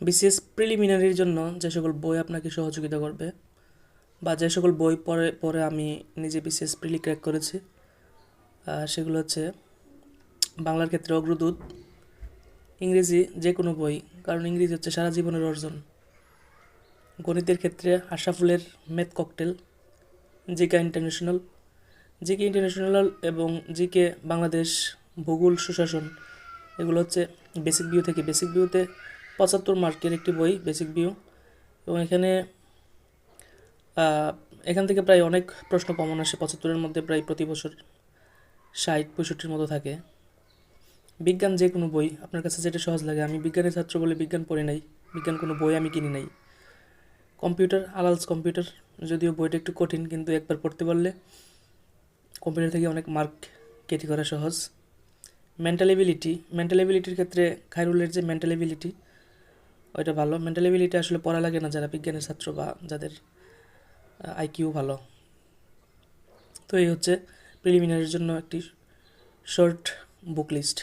BCS প্রিলিমিনারির জন্য যে সকল বই আপনাকে সহযোগিতা করবে বা যে সকল বই পড়ে পরে আমি নিজে বিসিএস প্রিলি ক্র্যাক করেছি সেগুলো হচ্ছে বাংলার ক্ষেত্রে অগ্রদূত, ইংরেজি যে কোনো বই, কারণ ইংরেজি হচ্ছে সারা জীবনের অর্জন। গণিতের ক্ষেত্রে আশরাফুলের math cocktail, GK international, GK international এবং জিকে বাংলাদেশ, ভূগোল, সুশাসন, এগুলো হচ্ছে বেসিক ভিউ থেকে। বেসিক ভিউতে 75 মার্কের একটি বই বেসিক ভিউ, এবং এখান থেকে প্রায় অনেক প্রশ্ন কমন আসে। 75-এর মধ্যে প্রায় প্রতি বছর 60-65-র মতো থাকে। বিজ্ঞান যে কোনো বই আপনার কাছে যেটা সহজ লাগে। আমি বিজ্ঞানের ছাত্র বলে বিজ্ঞান পড়ি নাই, বিজ্ঞান কোনো বই আমি কিনি নাই। কম্পিউটার, আলালস কম্পিউটার, যদিও বইটা একটু কঠিন, কিন্তু একবার পড়তে পারলে কম্পিউটার থেকে অনেক মার্ক কেটে করা সহজ। মেন্টাল এবিলিটির ক্ষেত্রে খায়রুলের যে মেন্টাল এবিলিটি, ওইটা ভালো। মেন্টাল এবিলিটি আসলে পড়া লাগে না যারা বিজ্ঞানের ছাত্র বা যাদের আইকিউ ভালো। তো এই হচ্ছে প্রিলিমিনারির জন্য একটি শর্ট বুক লিস্ট।